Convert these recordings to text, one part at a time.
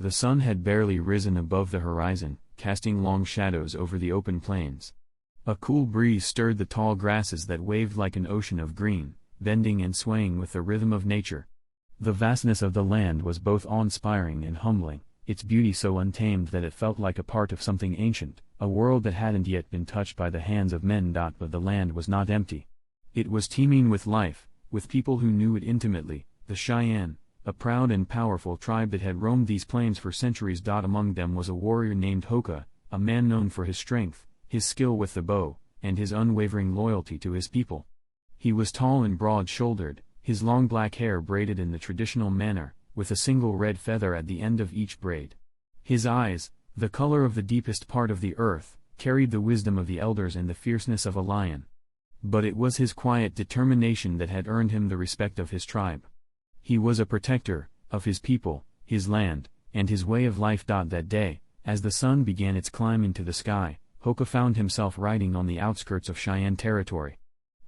The sun had barely risen above the horizon, casting long shadows over the open plains. A cool breeze stirred the tall grasses that waved like an ocean of green, bending and swaying with the rhythm of nature. The vastness of the land was both awe-inspiring and humbling, its beauty so untamed that it felt like a part of something ancient, a world that hadn't yet been touched by the hands of men. But the land was not empty. It was teeming with life, with people who knew it intimately, the Cheyenne, a proud and powerful tribe that had roamed these plains for centuries. Among them was a warrior named Hoka, a man known for his strength, his skill with the bow, and his unwavering loyalty to his people. He was tall and broad-shouldered, his long black hair braided in the traditional manner, with a single red feather at the end of each braid. His eyes, the color of the deepest part of the earth, carried the wisdom of the elders and the fierceness of a lion. But it was his quiet determination that had earned him the respect of his tribe. He was a protector of his people, his land, and his way of life. That day, as the sun began its climb into the sky, Hoka found himself riding on the outskirts of Cheyenne territory.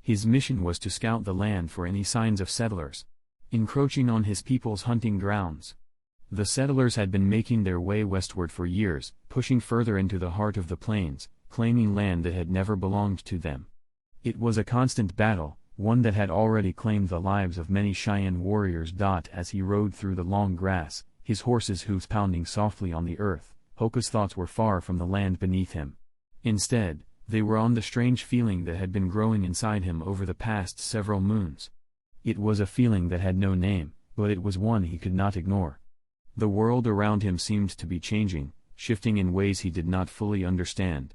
His mission was to scout the land for any signs of settlers encroaching on his people's hunting grounds. The settlers had been making their way westward for years, pushing further into the heart of the plains, claiming land that had never belonged to them. It was a constant battle, one that had already claimed the lives of many Cheyenne warriors. As he rode through the long grass, his horse's hooves pounding softly on the earth, Hoka's thoughts were far from the land beneath him. Instead, they were on the strange feeling that had been growing inside him over the past several moons. It was a feeling that had no name, but it was one he could not ignore. The world around him seemed to be changing, shifting in ways he did not fully understand.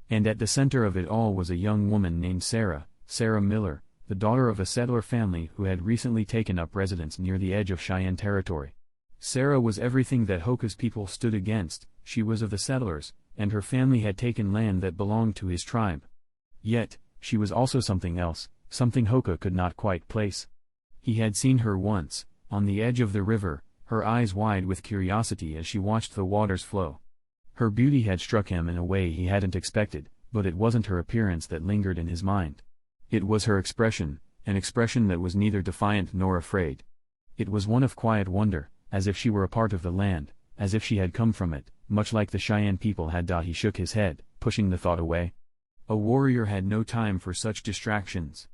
And at the center of it all was a young woman named Sarah Miller, the daughter of a settler family who had recently taken up residence near the edge of Cheyenne territory. Sarah was everything that Hoka's people stood against. She was of the settlers, and her family had taken land that belonged to his tribe. Yet, she was also something else, something Hoka could not quite place. He had seen her once, on the edge of the river, her eyes wide with curiosity as she watched the waters flow. Her beauty had struck him in a way he hadn't expected, but it wasn't her appearance that lingered in his mind. It was her expression, an expression that was neither defiant nor afraid. It was one of quiet wonder, as if she were a part of the land, as if she had come from it, much like the Cheyenne people had. He shook his head, pushing the thought away. A warrior had no time for such distractions.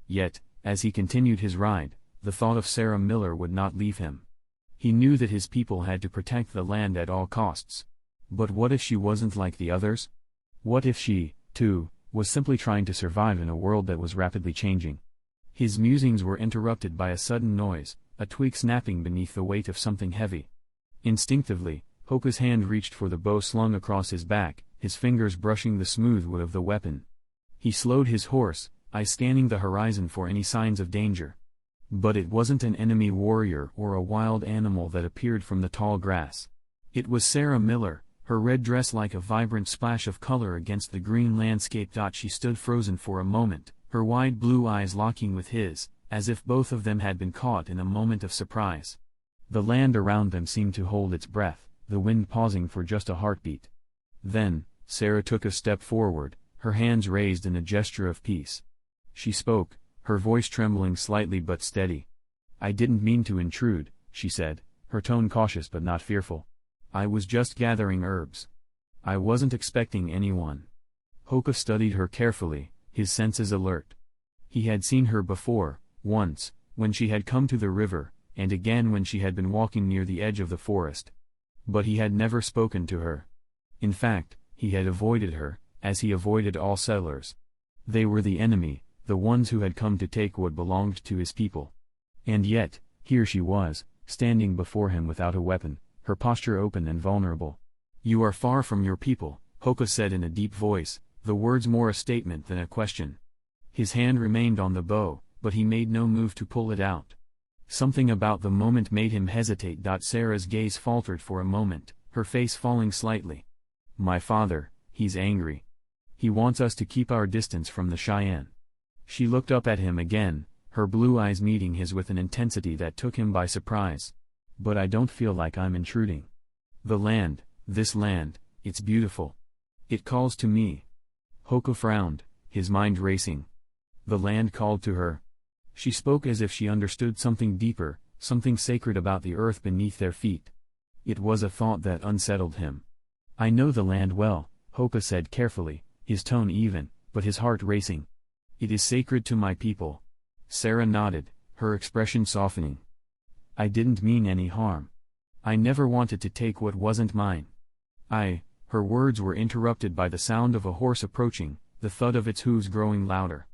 Yet, as he continued his ride, the thought of Sarah Miller would not leave him. He knew that his people had to protect the land at all costs. But what if she wasn't like the others? What if she, too, was simply trying to survive in a world that was rapidly changing? His musings were interrupted by a sudden noise, a twig snapping beneath the weight of something heavy. Instinctively, Hoka's hand reached for the bow slung across his back, his fingers brushing the smooth wood of the weapon. He slowed his horse, eyes scanning the horizon for any signs of danger. But it wasn't an enemy warrior or a wild animal that appeared from the tall grass. It was Sarah Miller, her red dress like a vibrant splash of color against the green landscape. She stood frozen for a moment, her wide blue eyes locking with his, as if both of them had been caught in a moment of surprise. The land around them seemed to hold its breath, the wind pausing for just a heartbeat. Then, Sarah took a step forward, her hands raised in a gesture of peace. She spoke, her voice trembling slightly but steady. "I didn't mean to intrude," she said, her tone cautious but not fearful. "I was just gathering herbs. I wasn't expecting anyone." Hoka studied her carefully, his senses alert. He had seen her before, once, when she had come to the river, and again when she had been walking near the edge of the forest. But he had never spoken to her. In fact, he had avoided her, as he avoided all settlers. They were the enemy, the ones who had come to take what belonged to his people. And yet, here she was, standing before him without a weapon, her posture open and vulnerable. "You are far from your people," Hoka said in a deep voice, the words more a statement than a question. His hand remained on the bow, but he made no move to pull it out. Something about the moment made him hesitate. Sarah's gaze faltered for a moment, her face falling slightly. "My father, he's angry. He wants us to keep our distance from the Cheyenne." She looked up at him again, her blue eyes meeting his with an intensity that took him by surprise. "But I don't feel like I'm intruding. The land, this land, it's beautiful. It calls to me." Hoka frowned, his mind racing. The land called to her. She spoke as if she understood something deeper, something sacred about the earth beneath their feet. It was a thought that unsettled him. "I know the land well," Hoka said carefully, his tone even, but his heart racing. "It is sacred to my people." Sarah nodded, her expression softening. "I didn't mean any harm. I never wanted to take what wasn't mine." Her words were interrupted by the sound of a horse approaching, the thud of its hooves growing louder.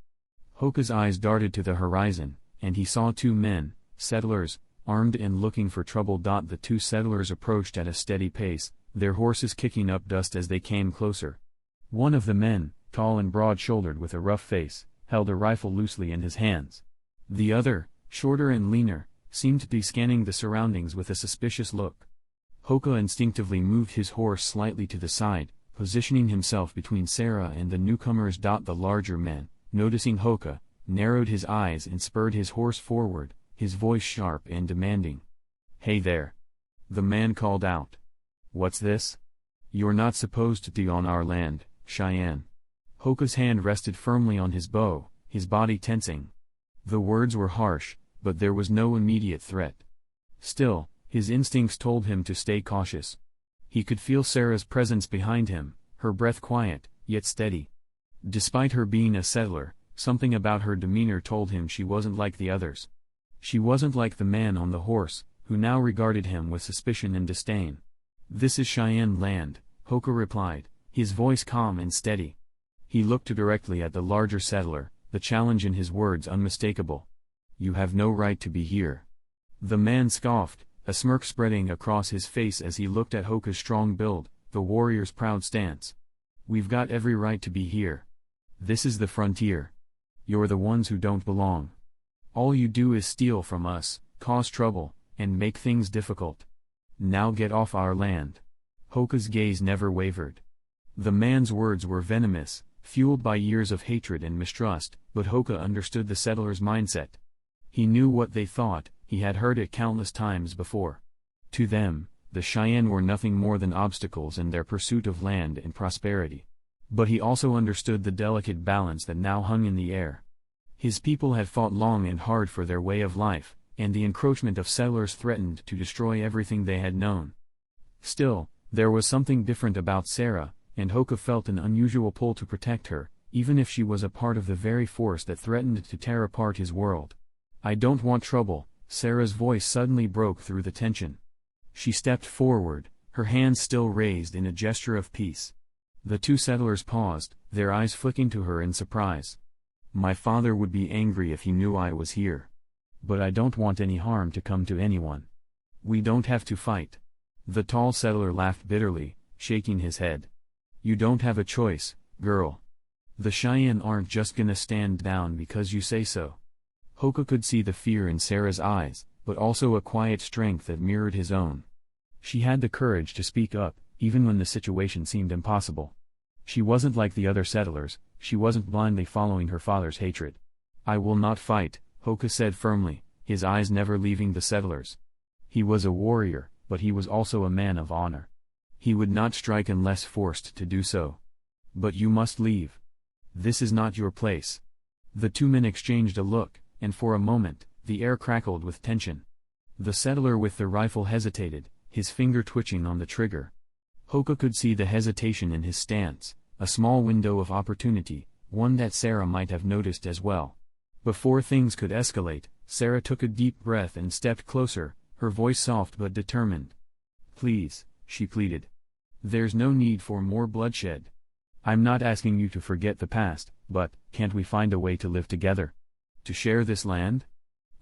Hoka's eyes darted to the horizon, and he saw two men, settlers, armed and looking for trouble. The two settlers approached at a steady pace, their horses kicking up dust as they came closer. One of the men, tall and broad-shouldered with a rough face, held a rifle loosely in his hands. The other, shorter and leaner, seemed to be scanning the surroundings with a suspicious look. Hoka instinctively moved his horse slightly to the side, positioning himself between Sarah and the newcomers. The larger man, noticing Hoka, narrowed his eyes and spurred his horse forward, his voice sharp and demanding. "Hey there!" the man called out. "What's this? You're not supposed to be on our land, Cheyenne." Hoka's hand rested firmly on his bow, his body tensing. The words were harsh, but there was no immediate threat. Still, his instincts told him to stay cautious. He could feel Sarah's presence behind him, her breath quiet, yet steady. Despite her being a settler, something about her demeanor told him she wasn't like the others. She wasn't like the man on the horse, who now regarded him with suspicion and disdain. "This is Cheyenne land," Hoka replied, his voice calm and steady. He looked directly at the larger settler, the challenge in his words unmistakable. "You have no right to be here." The man scoffed, a smirk spreading across his face as he looked at Hoka's strong build, the warrior's proud stance. "We've got every right to be here. This is the frontier. You're the ones who don't belong. All you do is steal from us, cause trouble, and make things difficult. Now get off our land." Hoka's gaze never wavered. The man's words were venomous, fueled by years of hatred and mistrust, but Hoka understood the settlers' mindset. He knew what they thought, he had heard it countless times before. To them, the Cheyenne were nothing more than obstacles in their pursuit of land and prosperity. But he also understood the delicate balance that now hung in the air. His people had fought long and hard for their way of life, and the encroachment of settlers threatened to destroy everything they had known. Still, there was something different about Sarah, and Hoka felt an unusual pull to protect her, even if she was a part of the very force that threatened to tear apart his world. "I don't want trouble," Sarah's voice suddenly broke through the tension. She stepped forward, her hands still raised in a gesture of peace. The two settlers paused, their eyes flicking to her in surprise. "My father would be angry if he knew I was here. But I don't want any harm to come to anyone. We don't have to fight." The tall settler laughed bitterly, shaking his head. "You don't have a choice, girl. The Cheyenne aren't just gonna stand down because you say so." Hoka could see the fear in Sarah's eyes, but also a quiet strength that mirrored his own. She had the courage to speak up, even when the situation seemed impossible. She wasn't like the other settlers, she wasn't blindly following her father's hatred. "I will not fight," Hoka said firmly, his eyes never leaving the settlers. He was a warrior, but he was also a man of honor. He would not strike unless forced to do so. "But you must leave. This is not your place." The two men exchanged a look, and for a moment, the air crackled with tension. The settler with the rifle hesitated, his finger twitching on the trigger. Hoka could see the hesitation in his stance, a small window of opportunity, one that Sarah might have noticed as well. Before things could escalate, Sarah took a deep breath and stepped closer, her voice soft but determined. "Please," she pleaded. "There's no need for more bloodshed. I'm not asking you to forget the past, but, can't we find a way to live together? To share this land?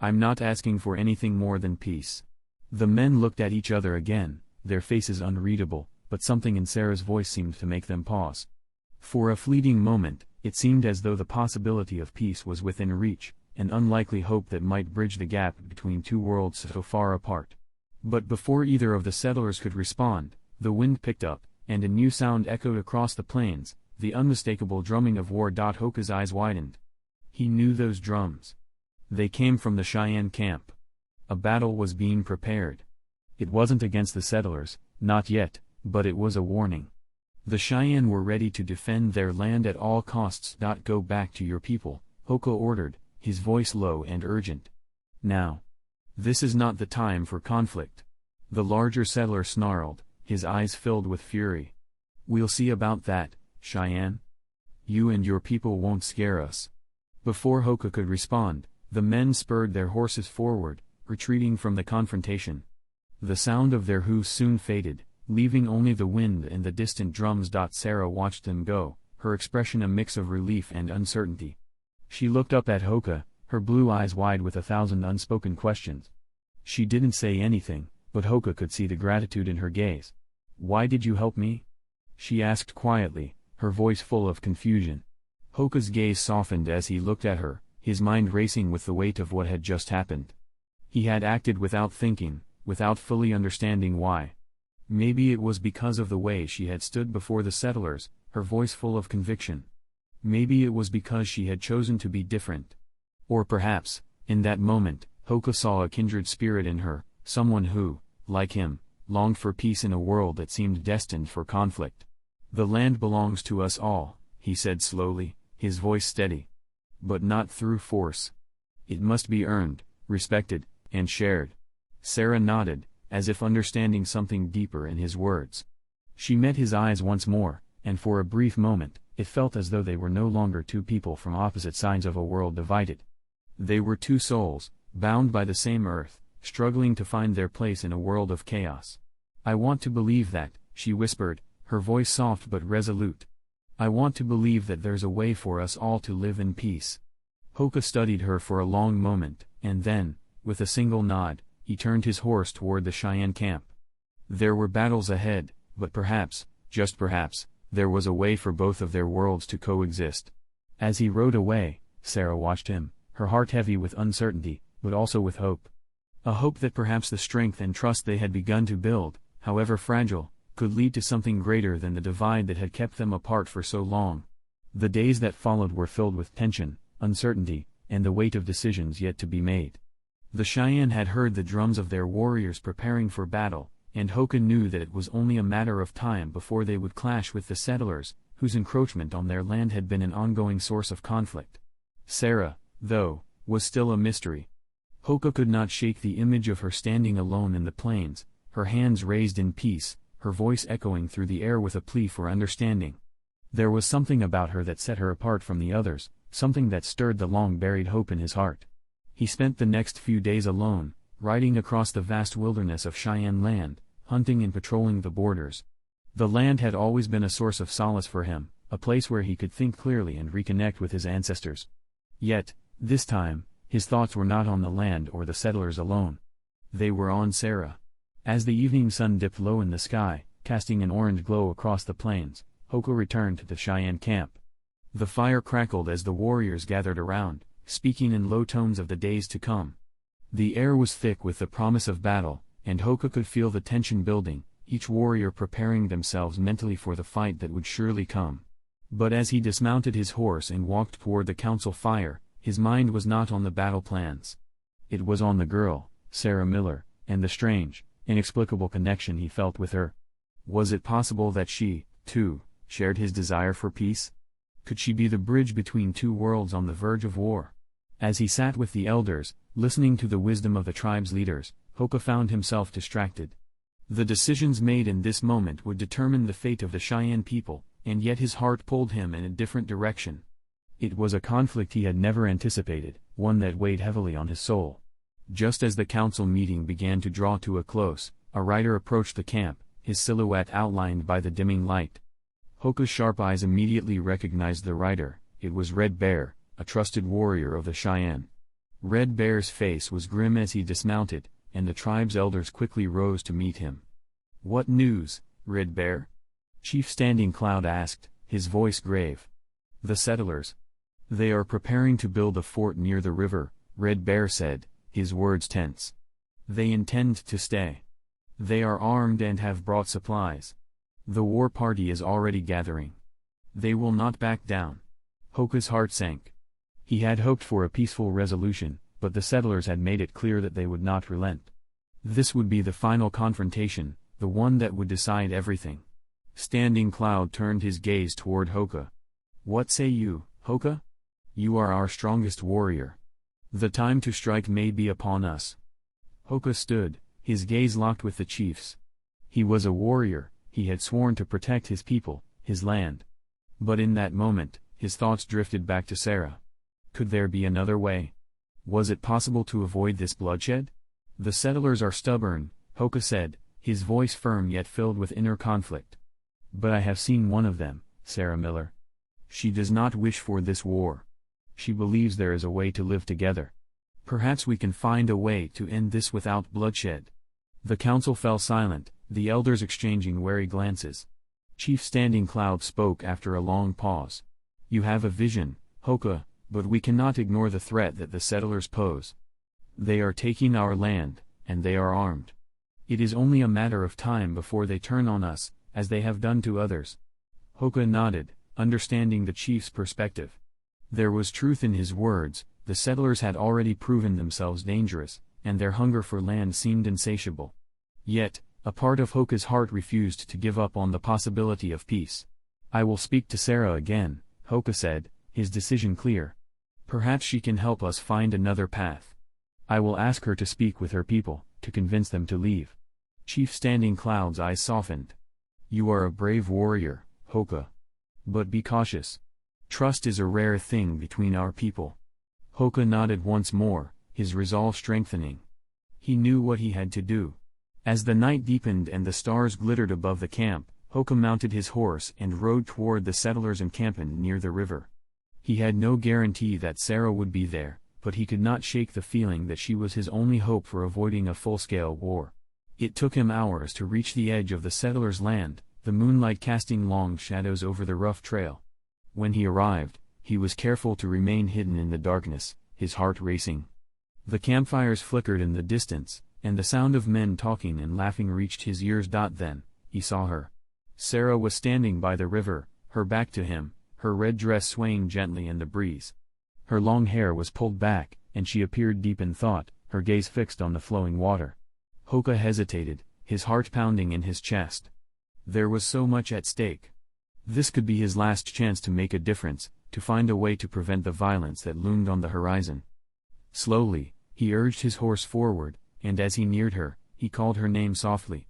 I'm not asking for anything more than peace." The men looked at each other again, their faces unreadable, but something in Sarah's voice seemed to make them pause. For a fleeting moment, it seemed as though the possibility of peace was within reach, an unlikely hope that might bridge the gap between two worlds so far apart. But before either of the settlers could respond, the wind picked up, and a new sound echoed across the plains, the unmistakable drumming of war. Hoka's eyes widened. He knew those drums. They came from the Cheyenne camp. A battle was being prepared. It wasn't against the settlers, not yet, but it was a warning. The Cheyenne were ready to defend their land at all costs. "Go back to your people," Hoka ordered, his voice low and urgent. "Now. This is not the time for conflict. The larger settler snarled, his eyes filled with fury. "We'll see about that, Cheyenne. You and your people won't scare us." Before Hoka could respond, the men spurred their horses forward, retreating from the confrontation. The sound of their hooves soon faded, leaving only the wind and the distant drums. Sarah watched them go, her expression a mix of relief and uncertainty. She looked up at Hoka, her blue eyes wide with 1,000 unspoken questions. She didn't say anything, but Hoka could see the gratitude in her gaze. "Why did you help me?" she asked quietly, her voice full of confusion. Hoka's gaze softened as he looked at her, his mind racing with the weight of what had just happened. He had acted without thinking, without fully understanding why. Maybe it was because of the way she had stood before the settlers, her voice full of conviction. Maybe it was because she had chosen to be different. Or perhaps, in that moment, Hoka saw a kindred spirit in her, someone who, like him, longed for peace in a world that seemed destined for conflict. "The land belongs to us all," he said slowly, his voice steady. "But not through force. It must be earned, respected, and shared." Sarah nodded, as if understanding something deeper in his words. She met his eyes once more, and for a brief moment, it felt as though they were no longer two people from opposite sides of a world divided. They were two souls, bound by the same earth, struggling to find their place in a world of chaos. "I want to believe that," she whispered, her voice soft but resolute. "I want to believe that there's a way for us all to live in peace." Hoka studied her for a long moment, and then, with a single nod, he turned his horse toward the Cheyenne camp. There were battles ahead, but perhaps, just perhaps, there was a way for both of their worlds to coexist. As he rode away, Sarah watched him, her heart heavy with uncertainty, but also with hope. A hope that perhaps the strength and trust they had begun to build, however fragile, could lead to something greater than the divide that had kept them apart for so long. The days that followed were filled with tension, uncertainty, and the weight of decisions yet to be made. The Cheyenne had heard the drums of their warriors preparing for battle, and Hoka knew that it was only a matter of time before they would clash with the settlers, whose encroachment on their land had been an ongoing source of conflict. Sarah, though, was still a mystery. Hoka could not shake the image of her standing alone in the plains, her hands raised in peace, her voice echoing through the air with a plea for understanding. There was something about her that set her apart from the others, something that stirred the long-buried hope in his heart. He spent the next few days alone, riding across the vast wilderness of Cheyenne land, hunting and patrolling the borders. The land had always been a source of solace for him, a place where he could think clearly and reconnect with his ancestors. Yet, this time, his thoughts were not on the land or the settlers alone. They were on Sarah. As the evening sun dipped low in the sky, casting an orange glow across the plains, Hoka returned to the Cheyenne camp. The fire crackled as the warriors gathered around, speaking in low tones of the days to come. The air was thick with the promise of battle, and Hoka could feel the tension building, each warrior preparing themselves mentally for the fight that would surely come. But as he dismounted his horse and walked toward the council fire, his mind was not on the battle plans. It was on the girl, Sarah Miller, and the strange, inexplicable connection he felt with her. Was it possible that she, too, shared his desire for peace? Could she be the bridge between two worlds on the verge of war? As he sat with the elders, listening to the wisdom of the tribe's leaders, Hoka found himself distracted. The decisions made in this moment would determine the fate of the Cheyenne people, and yet his heart pulled him in a different direction. It was a conflict he had never anticipated, one that weighed heavily on his soul. Just as the council meeting began to draw to a close, a rider approached the camp, his silhouette outlined by the dimming light. Hoka's sharp eyes immediately recognized the rider. It was Red Bear, a trusted warrior of the Cheyenne. Red Bear's face was grim as he dismounted, and the tribe's elders quickly rose to meet him. "What news, Red Bear?" Chief Standing Cloud asked, his voice grave. "The settlers. They are preparing to build a fort near the river," Red Bear said, his words tense. "They intend to stay. They are armed and have brought supplies. The war party is already gathering. They will not back down." Hoka's heart sank. He had hoped for a peaceful resolution, but the settlers had made it clear that they would not relent. This would be the final confrontation, the one that would decide everything. Standing Cloud turned his gaze toward Hoka. "What say you, Hoka? You are our strongest warrior. The time to strike may be upon us." Hoka stood, his gaze locked with the chief's. He was a warrior, he had sworn to protect his people, his land. But in that moment, his thoughts drifted back to Sarah. Could there be another way? Was it possible to avoid this bloodshed? The settlers are stubborn, Hoka said, his voice firm yet filled with inner conflict. But I have seen one of them, Sarah Miller. She does not wish for this war. She believes there is a way to live together. Perhaps we can find a way to end this without bloodshed. The council fell silent, the elders exchanging wary glances. Chief Standing Cloud spoke after a long pause. You have a vision, Hoka, but we cannot ignore the threat that the settlers pose. They are taking our land, and they are armed. It is only a matter of time before they turn on us, as they have done to others. Hoka nodded, understanding the chief's perspective. There was truth in his words. The settlers had already proven themselves dangerous, and their hunger for land seemed insatiable. Yet, a part of Hoka's heart refused to give up on the possibility of peace. I will speak to Sarah again, Hoka said, his decision clear. Perhaps she can help us find another path. I will ask her to speak with her people, to convince them to leave. Chief Standing Cloud's eyes softened. You are a brave warrior, Hoka. But be cautious. Trust is a rare thing between our people. Hoka nodded once more, his resolve strengthening. He knew what he had to do. As the night deepened and the stars glittered above the camp, Hoka mounted his horse and rode toward the settlers' encampment near the river. He had no guarantee that Sarah would be there, but he could not shake the feeling that she was his only hope for avoiding a full-scale war. It took him hours to reach the edge of the settlers' land, the moonlight casting long shadows over the rough trail. When he arrived, he was careful to remain hidden in the darkness, his heart racing. The campfires flickered in the distance, and the sound of men talking and laughing reached his ears. Then, he saw her. Sarah was standing by the river, her back to him, her red dress swaying gently in the breeze. Her long hair was pulled back, and she appeared deep in thought, her gaze fixed on the flowing water. Hoka hesitated, his heart pounding in his chest. There was so much at stake. This could be his last chance to make a difference, to find a way to prevent the violence that loomed on the horizon. Slowly, he urged his horse forward, and as he neared her, he called her name softly.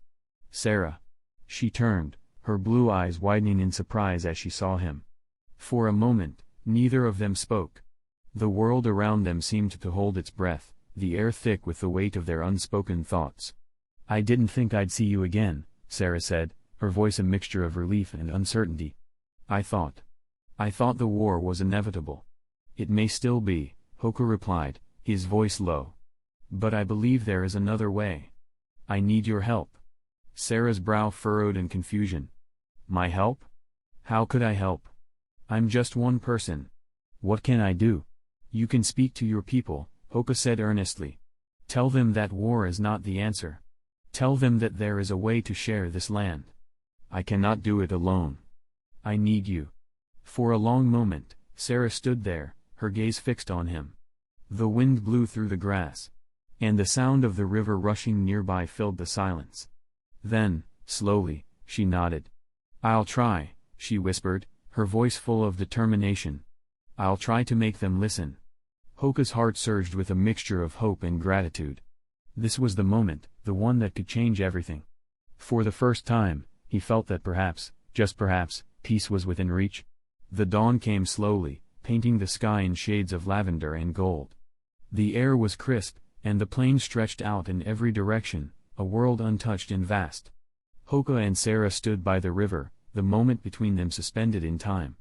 Sarah. She turned, her blue eyes widening in surprise as she saw him. For a moment, neither of them spoke. The world around them seemed to hold its breath, the air thick with the weight of their unspoken thoughts. I didn't think I'd see you again, Sarah said, her voice a mixture of relief and uncertainty. I thought the war was inevitable. It may still be, Hoka replied, his voice low. But I believe there is another way. I need your help. Sarah's brow furrowed in confusion. My help? How could I help? I'm just one person. What can I do? You can speak to your people, Hoka said earnestly. Tell them that war is not the answer. Tell them that there is a way to share this land. I cannot do it alone. I need you. For a long moment, Sarah stood there, her gaze fixed on him. The wind blew through the grass, and the sound of the river rushing nearby filled the silence. Then, slowly, she nodded. I'll try, she whispered, her voice full of determination. I'll try to make them listen. Hoka's heart surged with a mixture of hope and gratitude. This was the moment, the one that could change everything. For the first time, he felt that perhaps, just perhaps, peace was within reach. The dawn came slowly, painting the sky in shades of lavender and gold. The air was crisp, and the plains stretched out in every direction, a world untouched and vast. Hoka and Sarah stood by the river, the moment between them suspended in time.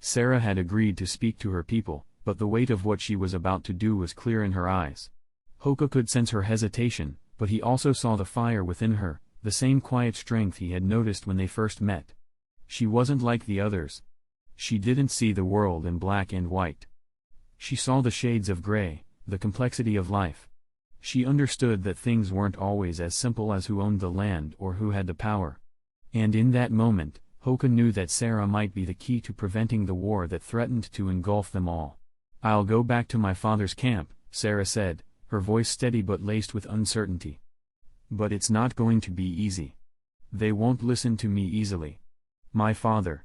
Sarah had agreed to speak to her people, but the weight of what she was about to do was clear in her eyes. Hoka could sense her hesitation, but he also saw the fire within her, the same quiet strength he had noticed when they first met. She wasn't like the others. She didn't see the world in black and white. She saw the shades of gray, the complexity of life. She understood that things weren't always as simple as who owned the land or who had the power. And in that moment, Hoka knew that Sarah might be the key to preventing the war that threatened to engulf them all. I'll go back to my father's camp, Sarah said, her voice steady but laced with uncertainty. But it's not going to be easy. They won't listen to me easily. My father.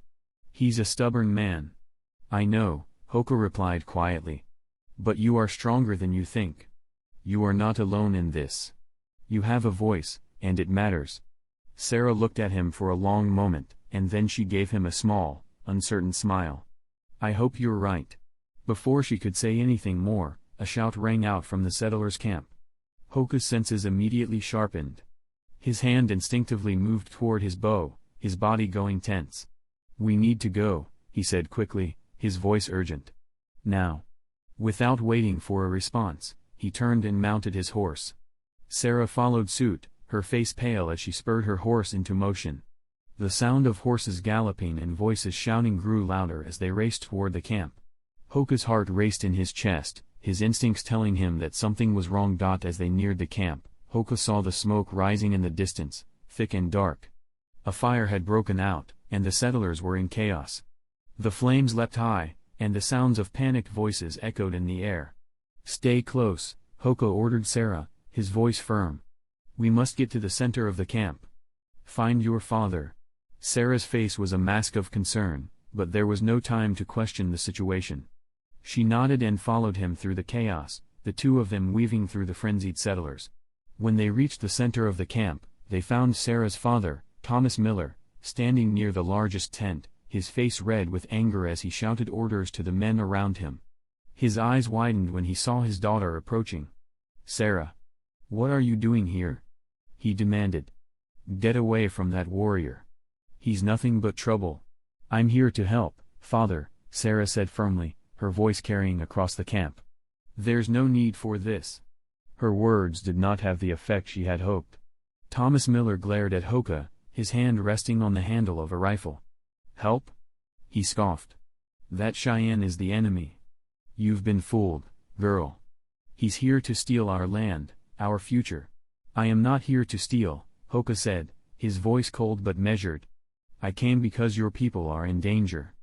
He's a stubborn man. I know, Hoka replied quietly. But you are stronger than you think. You are not alone in this. You have a voice, and it matters. Sarah looked at him for a long moment, and then she gave him a small, uncertain smile. I hope you're right. Before she could say anything more, a shout rang out from the settlers' camp. Hoka's senses immediately sharpened. His hand instinctively moved toward his bow, his body going tense. We need to go, he said quickly, his voice urgent. Now. Without waiting for a response, he turned and mounted his horse. Sarah followed suit, her face pale as she spurred her horse into motion. The sound of horses galloping and voices shouting grew louder as they raced toward the camp. Hoka's heart raced in his chest, his instincts telling him that something was wrong. As they neared the camp, Hoka saw the smoke rising in the distance, thick and dark. A fire had broken out, and the settlers were in chaos. The flames leapt high, and the sounds of panicked voices echoed in the air. Stay close, Hoka ordered Sarah, his voice firm. We must get to the center of the camp. Find your father. Sarah's face was a mask of concern, but there was no time to question the situation. She nodded and followed him through the chaos, the two of them weaving through the frenzied settlers. When they reached the center of the camp, they found Sarah's father, Thomas Miller, standing near the largest tent, his face red with anger as he shouted orders to the men around him. His eyes widened when he saw his daughter approaching. Sarah. What are you doing here? He demanded. Get away from that warrior. He's nothing but trouble. I'm here to help, father, Sarah said firmly, her voice carrying across the camp. There's no need for this. Her words did not have the effect she had hoped. Thomas Miller glared at Hoka, his hand resting on the handle of a rifle. Help? He scoffed. That Cheyenne is the enemy. You've been fooled, girl. He's here to steal our land, our future. I am not here to steal, Hoka said, his voice cold but measured. I came because your people are in danger.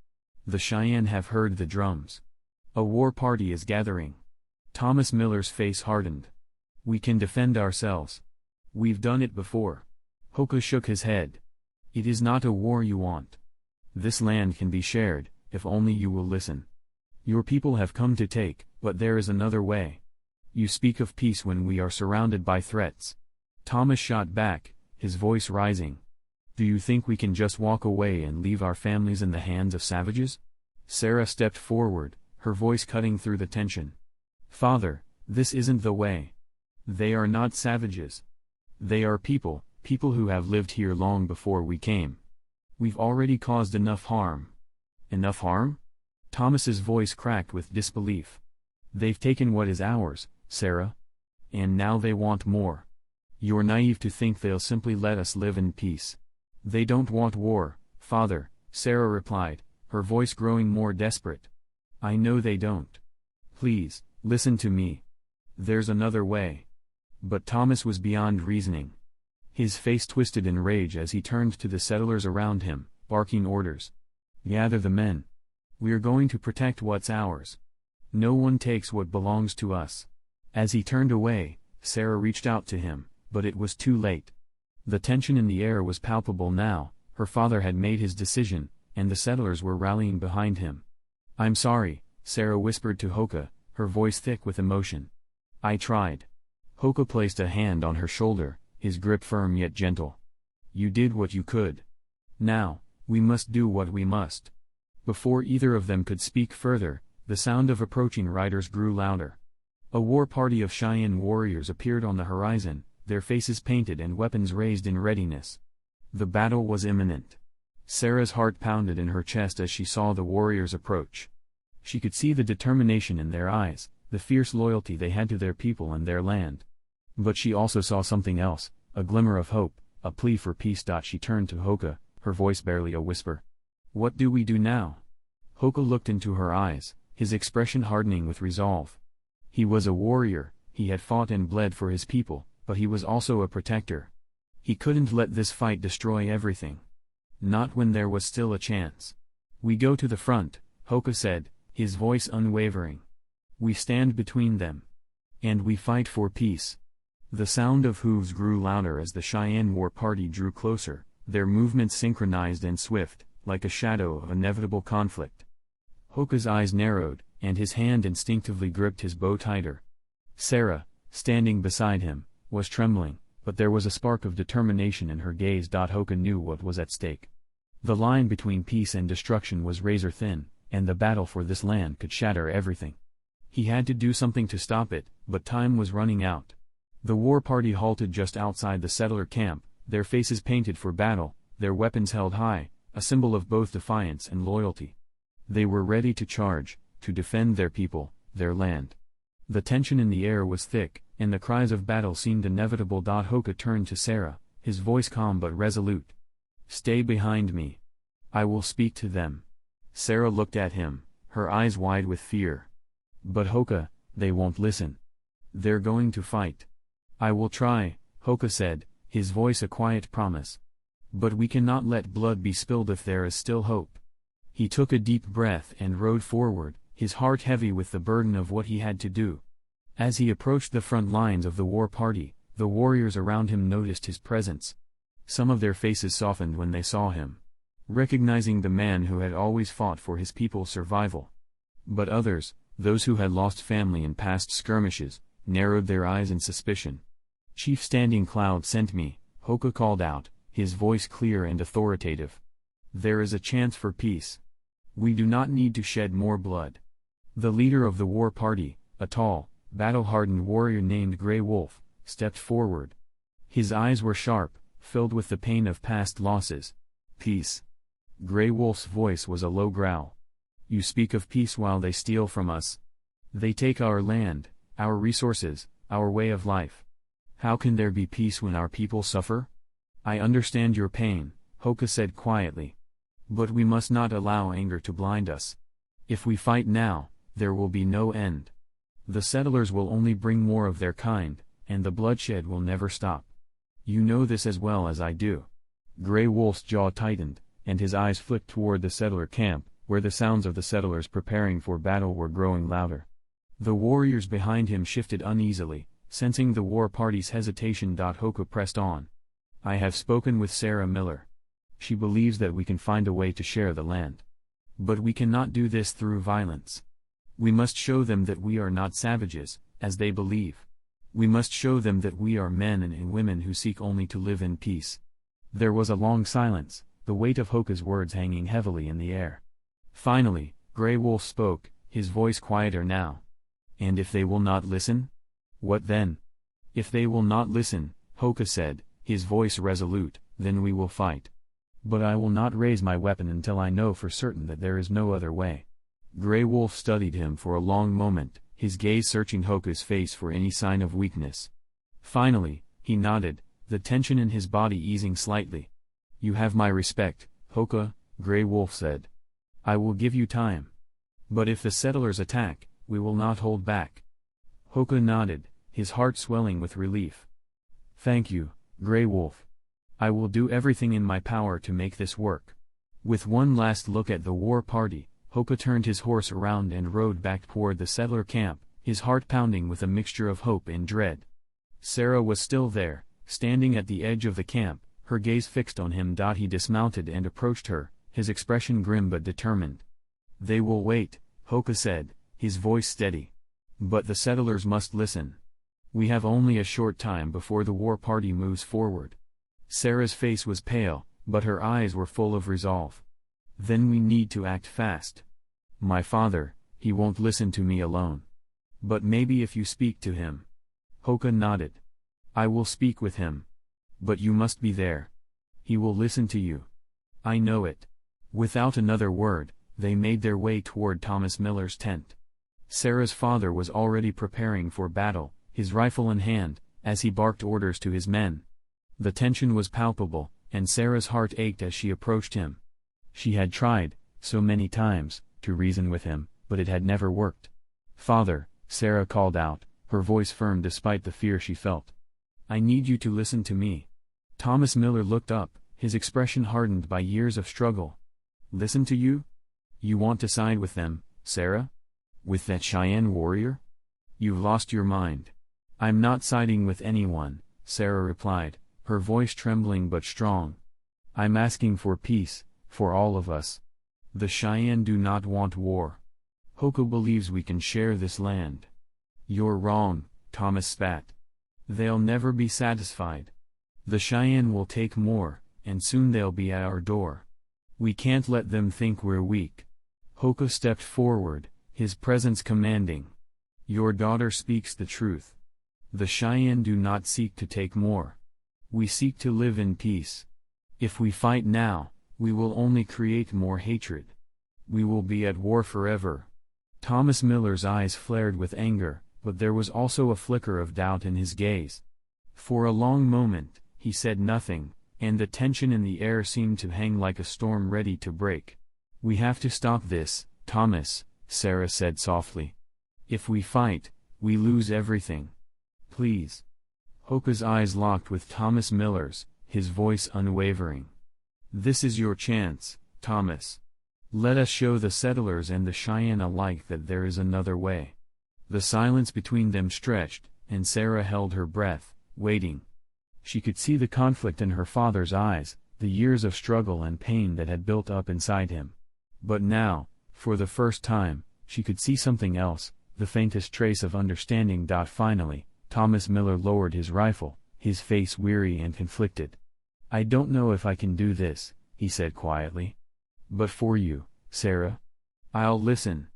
The Cheyenne have heard the drums. A war party is gathering. Thomas Miller's face hardened. We can defend ourselves. We've done it before. Hoka shook his head. It is not a war you want. This land can be shared, if only you will listen. Your people have come to take, but there is another way. You speak of peace when we are surrounded by threats. Thomas shot back, his voice rising. Do you think we can just walk away and leave our families in the hands of savages? Sarah stepped forward, her voice cutting through the tension. Father, this isn't the way. They are not savages. They are people, people who have lived here long before we came. We've already caused enough harm. Enough harm? Thomas's voice cracked with disbelief. They've taken what is ours, Sarah. And now they want more. You're naive to think they'll simply let us live in peace. They don't want war, father, Sarah replied, her voice growing more desperate. I know they don't. Please, listen to me. There's another way. But Thomas was beyond reasoning. His face twisted in rage as he turned to the settlers around him, barking orders. Gather the men. We're going to protect what's ours. No one takes what belongs to us. As he turned away, Sarah reached out to him, but it was too late. The tension in the air was palpable now. Her father had made his decision, and the settlers were rallying behind him. I'm sorry, Sarah whispered to Hoka, her voice thick with emotion. I tried. Hoka placed a hand on her shoulder, his grip firm yet gentle. You did what you could. Now, we must do what we must. Before either of them could speak further, the sound of approaching riders grew louder. A war party of Cheyenne warriors appeared on the horizon, their faces painted and weapons raised in readiness. The battle was imminent. Sarah's heart pounded in her chest as she saw the warriors approach. She could see the determination in their eyes, the fierce loyalty they had to their people and their land. But she also saw something else, a glimmer of hope, a plea for peace. She turned to Hoka, her voice barely a whisper. What do we do now? Hoka looked into her eyes, his expression hardening with resolve. He was a warrior, he had fought and bled for his people, but he was also a protector. He couldn't let this fight destroy everything. Not when there was still a chance. We go to the front, Hoka said, his voice unwavering. We stand between them. And we fight for peace. The sound of hooves grew louder as the Cheyenne war party drew closer, their movements synchronized and swift, like a shadow of inevitable conflict. Hoka's eyes narrowed, and his hand instinctively gripped his bow tighter. Sarah, standing beside him, was trembling, but there was a spark of determination in her gaze. Hoka knew what was at stake. The line between peace and destruction was razor thin, and the battle for this land could shatter everything. He had to do something to stop it, but time was running out. The war party halted just outside the settler camp, their faces painted for battle, their weapons held high, a symbol of both defiance and loyalty. They were ready to charge, to defend their people, their land. The tension in the air was thick, and the cries of battle seemed inevitable. Hoka turned to Sarah, his voice calm but resolute. "Stay behind me. I will speak to them." Sarah looked at him, her eyes wide with fear. "But Hoka, they won't listen. They're going to fight." "I will try," Hoka said, his voice a quiet promise. "But we cannot let blood be spilled if there is still hope." He took a deep breath and rode forward, his heart heavy with the burden of what he had to do. As he approached the front lines of the war party, the warriors around him noticed his presence. Some of their faces softened when they saw him, recognizing the man who had always fought for his people's survival. But others, those who had lost family in past skirmishes, narrowed their eyes in suspicion. "Chief Standing Cloud sent me," Hoka called out, his voice clear and authoritative. "There is a chance for peace. We do not need to shed more blood." The leader of the war party, a tall, battle-hardened warrior named Grey Wolf, stepped forward. His eyes were sharp, filled with the pain of past losses. "Peace." Grey Wolf's voice was a low growl. "You speak of peace while they steal from us. They take our land, our resources, our way of life. How can there be peace when our people suffer?" "I understand your pain," Hoka said quietly. "But we must not allow anger to blind us. If we fight now, there will be no end. The settlers will only bring more of their kind, and the bloodshed will never stop. You know this as well as I do." Grey Wolf's jaw tightened, and his eyes flicked toward the settler camp, where the sounds of the settlers preparing for battle were growing louder. The warriors behind him shifted uneasily, sensing the war party's hesitation. Hoka pressed on. "I have spoken with Sarah Miller. She believes that we can find a way to share the land. But we cannot do this through violence. We must show them that we are not savages, as they believe. We must show them that we are men and women who seek only to live in peace." There was a long silence, the weight of Hoka's words hanging heavily in the air. Finally, Grey Wolf spoke, his voice quieter now. "And if they will not listen? What then?" "If they will not listen," Hoka said, his voice resolute, "then we will fight. But I will not raise my weapon until I know for certain that there is no other way." Grey Wolf studied him for a long moment, his gaze searching Hoka's face for any sign of weakness. Finally, he nodded, the tension in his body easing slightly. "You have my respect, Hoka," Grey Wolf said. "I will give you time. But if the settlers attack, we will not hold back." Hoka nodded, his heart swelling with relief. "Thank you, Grey Wolf. I will do everything in my power to make this work." With one last look at the war party, Hoka turned his horse around and rode back toward the settler camp, his heart pounding with a mixture of hope and dread. Sarah was still there, standing at the edge of the camp, her gaze fixed on him. He dismounted and approached her, his expression grim but determined. "They will wait," Hoka said, his voice steady. "But the settlers must listen. We have only a short time before the war party moves forward." Sarah's face was pale, but her eyes were full of resolve. "Then we need to act fast. My father, he won't listen to me alone. But maybe if you speak to him." Hoka nodded. "I will speak with him. But you must be there. He will listen to you. I know it." Without another word, they made their way toward Thomas Miller's tent. Sarah's father was already preparing for battle, his rifle in hand, as he barked orders to his men. The tension was palpable, and Sarah's heart ached as she approached him. She had tried, so many times, to reason with him, but it had never worked. "Father," Sarah called out, her voice firm despite the fear she felt. "I need you to listen to me." Thomas Miller looked up, his expression hardened by years of struggle. "Listen to you? You want to side with them, Sarah? With that Cheyenne warrior? You've lost your mind." "I'm not siding with anyone," Sarah replied, her voice trembling but strong. "I'm asking for peace, for all of us. The Cheyenne do not want war. Hoka believes we can share this land." "You're wrong," Thomas spat. "They'll never be satisfied. The Cheyenne will take more, and soon they'll be at our door. We can't let them think we're weak. Hoka stepped forward, his presence commanding. Your daughter speaks the truth. The Cheyenne do not seek to take more. We seek to live in peace. If we fight now, we will only create more hatred. We will be at war forever. Thomas Miller's eyes flared with anger, but there was also a flicker of doubt in his gaze. For a long moment, he said nothing, and the tension in the air seemed to hang like a storm ready to break. We have to stop this, Thomas, Sarah said softly. If we fight, we lose everything. Please. Hoka's eyes locked with Thomas Miller's, his voice unwavering. This is your chance, Thomas. Let us show the settlers and the Cheyenne alike that there is another way. The silence between them stretched, and Sarah held her breath, waiting. She could see the conflict in her father's eyes, the years of struggle and pain that had built up inside him. But now, for the first time, she could see something else, the faintest trace of understanding. Finally, Thomas Miller lowered his rifle, his face weary and conflicted. I don't know if I can do this, he said quietly. But for you, Sarah, I'll listen.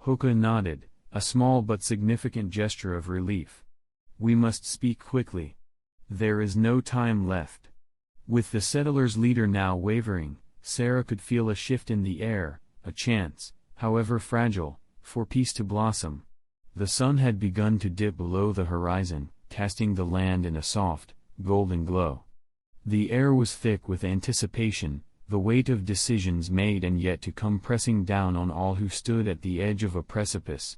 Hoka nodded, a small but significant gesture of relief. We must speak quickly. There is no time left. With the settlers' leader now wavering, Sarah could feel a shift in the air, a chance, however fragile, for peace to blossom. The sun had begun to dip below the horizon, casting the land in a soft, golden glow. The air was thick with anticipation, the weight of decisions made and yet to come pressing down on all who stood at the edge of a precipice.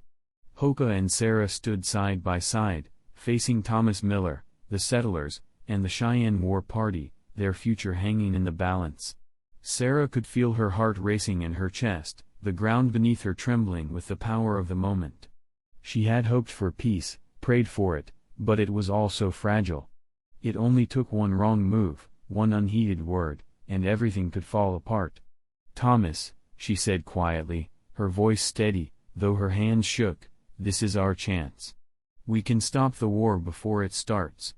Hoka and Sarah stood side by side, facing Thomas Miller, the settlers, and the Cheyenne war party, their future hanging in the balance. Sarah could feel her heart racing in her chest, the ground beneath her trembling with the power of the moment. She had hoped for peace, prayed for it, but it was all so fragile. It only took one wrong move, one unheeded word, and everything could fall apart. Thomas, she said quietly, her voice steady, though her hands shook, this is our chance. We can stop the war before it starts.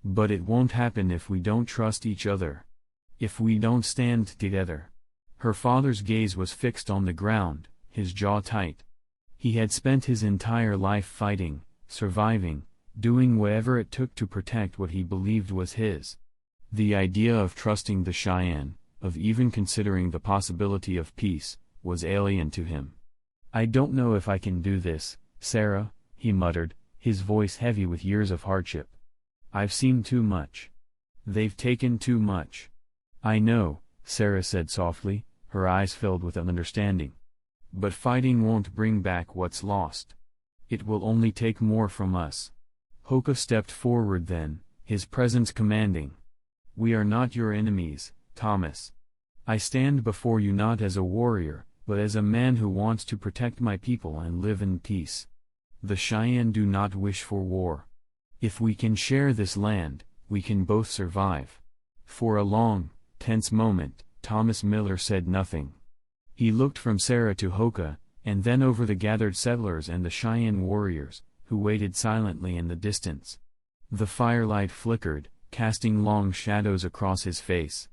But it won't happen if we don't trust each other. If we don't stand together. Her father's gaze was fixed on the ground, his jaw tight. He had spent his entire life fighting, surviving, doing whatever it took to protect what he believed was his. The idea of trusting the Cheyenne, of even considering the possibility of peace, was alien to him. I don't know if I can do this, Sarah, he muttered, his voice heavy with years of hardship. I've seen too much. They've taken too much. I know, Sarah said softly, her eyes filled with understanding. But fighting won't bring back what's lost. It will only take more from us. Hoka stepped forward then, his presence commanding. We are not your enemies, Thomas. I stand before you not as a warrior, but as a man who wants to protect my people and live in peace. The Cheyenne do not wish for war. If we can share this land, we can both survive. For a long, tense moment, Thomas Miller said nothing. He looked from Sarah to Hoka, and then over the gathered settlers and the Cheyenne warriors, who waited silently in the distance. The firelight flickered, casting long shadows across his face.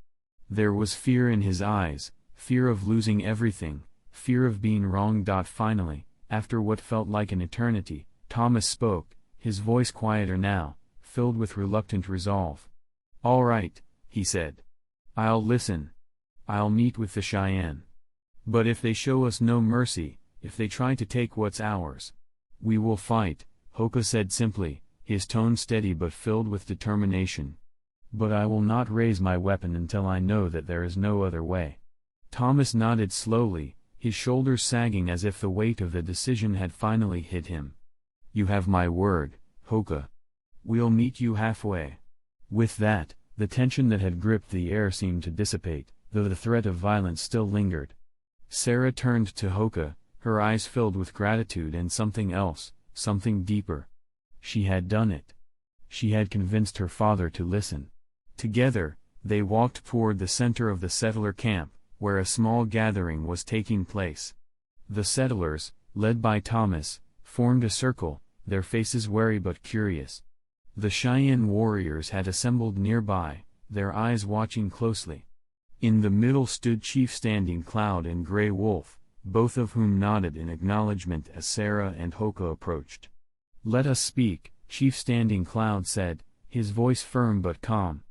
There was fear in his eyes, fear of losing everything, fear of being wrong. Finally, after what felt like an eternity, Thomas spoke, his voice quieter now, filled with reluctant resolve. All right, he said. I'll listen. I'll meet with the Cheyenne. But if they show us no mercy, if they try to take what's ours, we will fight, Hoka said simply, his tone steady but filled with determination. But I will not raise my weapon until I know that there is no other way. Thomas nodded slowly, his shoulders sagging as if the weight of the decision had finally hit him. You have my word, Hoka. We'll meet you halfway. With that, the tension that had gripped the air seemed to dissipate, though the threat of violence still lingered. Sarah turned to Hoka, her eyes filled with gratitude and something else, something deeper. She had done it. She had convinced her father to listen. Together, they walked toward the center of the settler camp, where a small gathering was taking place. The settlers, led by Thomas, formed a circle, their faces wary but curious. The Cheyenne warriors had assembled nearby, their eyes watching closely. In the middle stood Chief Standing Cloud and Grey Wolf, both of whom nodded in acknowledgement as Sarah and Hoka approached. "Let us speak," Chief Standing Cloud said, his voice firm but calm.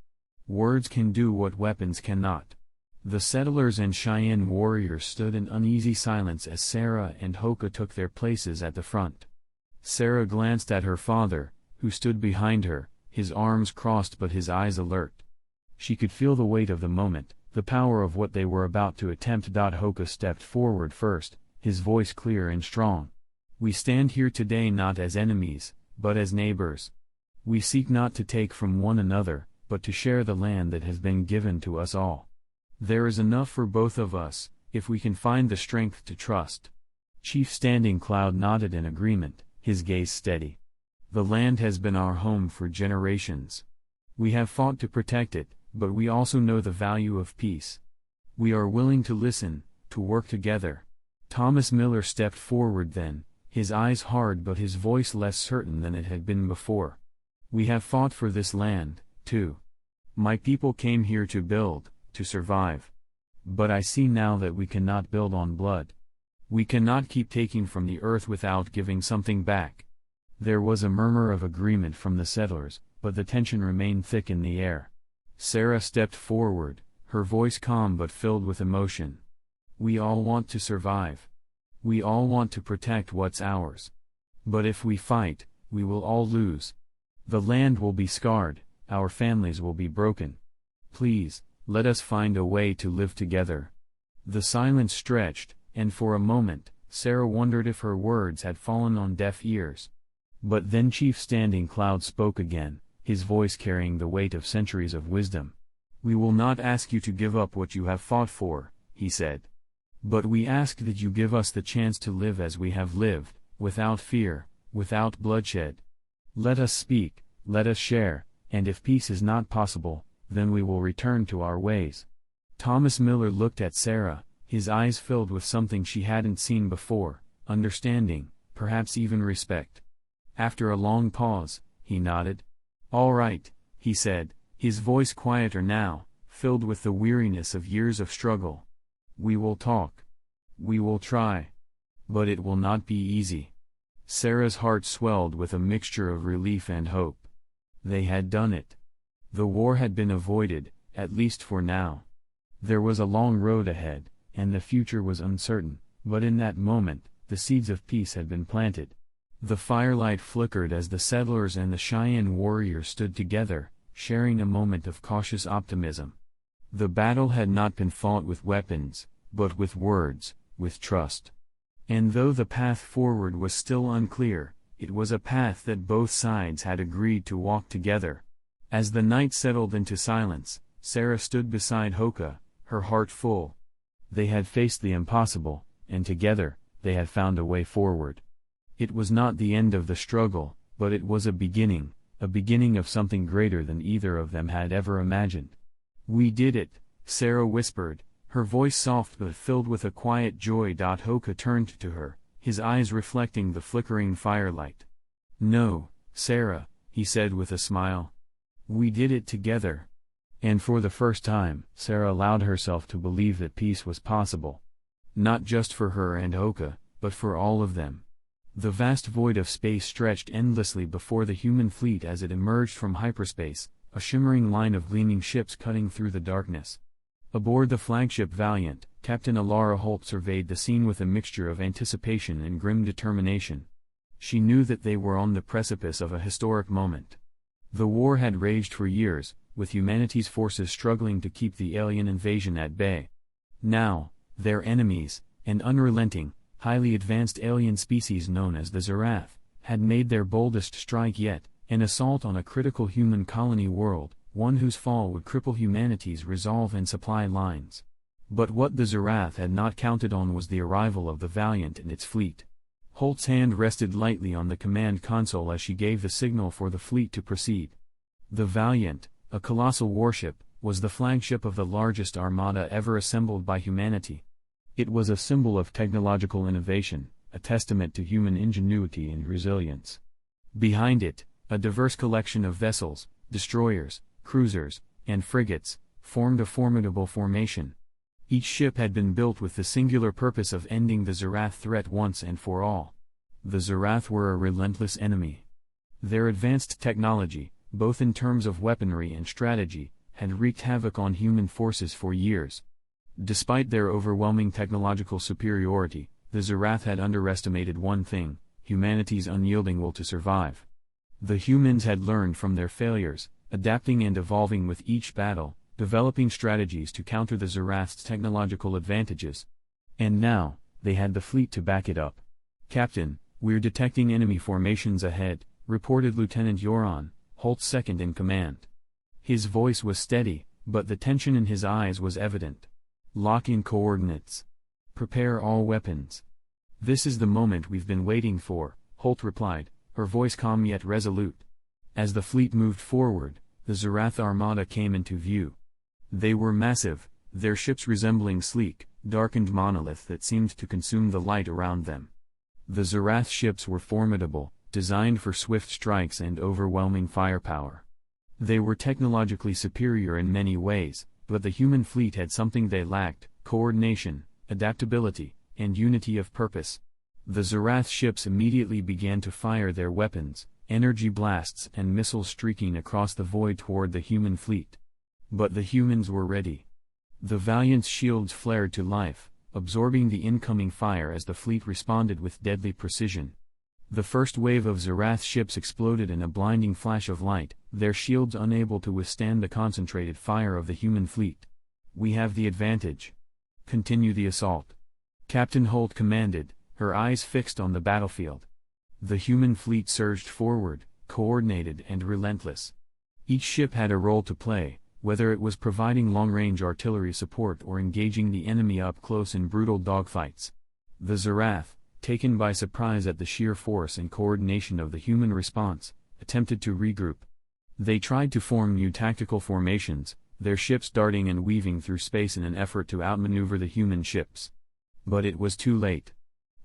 "Words can do what weapons cannot." The settlers and Cheyenne warriors stood in uneasy silence as Sarah and Hoka took their places at the front. Sarah glanced at her father, who stood behind her, his arms crossed but his eyes alert. She could feel the weight of the moment, the power of what they were about to attempt. Hoka stepped forward first, his voice clear and strong. "We stand here today not as enemies, but as neighbors. We seek not to take from one another, but to share the land that has been given to us all. There is enough for both of us, if we can find the strength to trust." Chief Standing Cloud nodded in agreement, his gaze steady. "The land has been our home for generations. We have fought to protect it, but we also know the value of peace. We are willing to listen, to work together." Thomas Miller stepped forward then, his eyes hard but his voice less certain than it had been before. "We have fought for this land, too. My people came here to build, to survive. But I see now that we cannot build on blood. We cannot keep taking from the earth without giving something back." There was a murmur of agreement from the settlers, but the tension remained thick in the air. Sarah stepped forward, her voice calm but filled with emotion. "We all want to survive. We all want to protect what's ours. But if we fight, we will all lose. The land will be scarred, our families will be broken. Please, let us find a way to live together." The silence stretched, and for a moment, Sarah wondered if her words had fallen on deaf ears. But then Chief Standing Cloud spoke again, his voice carrying the weight of centuries of wisdom. "We will not ask you to give up what you have fought for," he said. "But we ask that you give us the chance to live as we have lived, without fear, without bloodshed. Let us speak, let us share, and if peace is not possible, then we will return to our ways." Thomas Miller looked at Sarah, his eyes filled with something she hadn't seen before, understanding, perhaps even respect. After a long pause, he nodded. "All right," he said, his voice quieter now, filled with the weariness of years of struggle. "We will talk. We will try. But it will not be easy." Sarah's heart swelled with a mixture of relief and hope. They had done it. The war had been avoided, at least for now. There was a long road ahead, and the future was uncertain, but in that moment, the seeds of peace had been planted. The firelight flickered as the settlers and the Cheyenne warriors stood together, sharing a moment of cautious optimism. The battle had not been fought with weapons, but with words, with trust. And though the path forward was still unclear, it was a path that both sides had agreed to walk together. As the night settled into silence, Sarah stood beside Hoka, her heart full. They had faced the impossible, and together, they had found a way forward. It was not the end of the struggle, but it was a beginning of something greater than either of them had ever imagined. "We did it," Sarah whispered, her voice soft but filled with a quiet joy. Hoka turned to her, his eyes reflecting the flickering firelight. "No, Sarah," he said with a smile. "We did it together." And for the first time, Sarah allowed herself to believe that peace was possible. Not just for her and Hoka, but for all of them. The vast void of space stretched endlessly before the human fleet as it emerged from hyperspace, a shimmering line of gleaming ships cutting through the darkness. Aboard the flagship Valiant, Captain Alara Holt surveyed the scene with a mixture of anticipation and grim determination. She knew that they were on the precipice of a historic moment. The war had raged for years, with humanity's forces struggling to keep the alien invasion at bay. Now, their enemies, an unrelenting, highly advanced alien species known as the Zerath, had made their boldest strike yet, an assault on a critical human colony world, one whose fall would cripple humanity's resolve and supply lines. But what the Zerath had not counted on was the arrival of the Valiant and its fleet. Holt's hand rested lightly on the command console as she gave the signal for the fleet to proceed. The Valiant, a colossal warship, was the flagship of the largest armada ever assembled by humanity. It was a symbol of technological innovation, a testament to human ingenuity and resilience. Behind it, A diverse collection of vessels, destroyers, cruisers, and frigates, formed a formidable formation. Each ship had been built with the singular purpose of ending the Zarath threat once and for all. The Zarath were a relentless enemy. Their advanced technology, both in terms of weaponry and strategy, had wreaked havoc on human forces for years. Despite their overwhelming technological superiority, the Zarath had underestimated one thing: humanity's unyielding will to survive. The humans had learned from their failures, adapting and evolving with each battle, developing strategies to counter the Zarath's technological advantages. And now, they had the fleet to back it up. "Captain, we're detecting enemy formations ahead," reported Lieutenant Yoron, Holt's second in command. His voice was steady, but the tension in his eyes was evident. "Lock in coordinates. Prepare all weapons." "This is the moment we've been waiting for," Holt replied, her voice calm yet resolute. As the fleet moved forward, the Zarath armada came into view. They were massive, their ships resembling sleek, darkened monoliths that seemed to consume the light around them. The Zarath ships were formidable, designed for swift strikes and overwhelming firepower. They were technologically superior in many ways, but the human fleet had something they lacked: coordination, adaptability, and unity of purpose. The Zarath ships immediately began to fire their weapons, energy blasts and missiles streaking across the void toward the human fleet. But the humans were ready. The Valiant's shields flared to life, absorbing the incoming fire as the fleet responded with deadly precision. The first wave of Zarath ships exploded in a blinding flash of light, their shields unable to withstand the concentrated fire of the human fleet. "We have the advantage. Continue the assault," Captain Holt commanded, her eyes fixed on the battlefield. The human fleet surged forward, coordinated and relentless. Each ship had a role to play, whether it was providing long-range artillery support or engaging the enemy up close in brutal dogfights. The Zarath, taken by surprise at the sheer force and coordination of the human response, attempted to regroup. They tried to form new tactical formations, their ships darting and weaving through space in an effort to outmaneuver the human ships. But it was too late.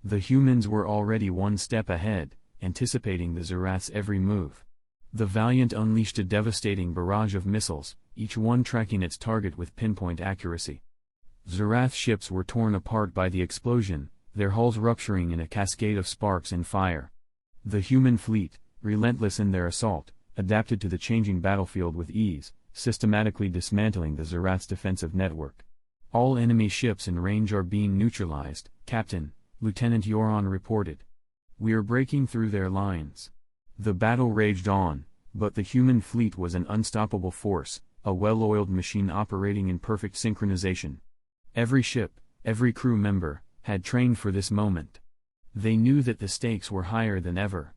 The humans were already one step ahead, anticipating the Zarath's every move. The Valiant unleashed a devastating barrage of missiles, each one tracking its target with pinpoint accuracy. Zarath ships were torn apart by the explosion, their hulls rupturing in a cascade of sparks and fire. The human fleet, relentless in their assault, adapted to the changing battlefield with ease, systematically dismantling the Zarath's defensive network. "All enemy ships in range are being neutralized, Captain," Lieutenant Yoron reported. "We're breaking through their lines." The battle raged on, but the human fleet was an unstoppable force, a well-oiled machine operating in perfect synchronization. Every ship, every crew member, had trained for this moment. They knew that the stakes were higher than ever.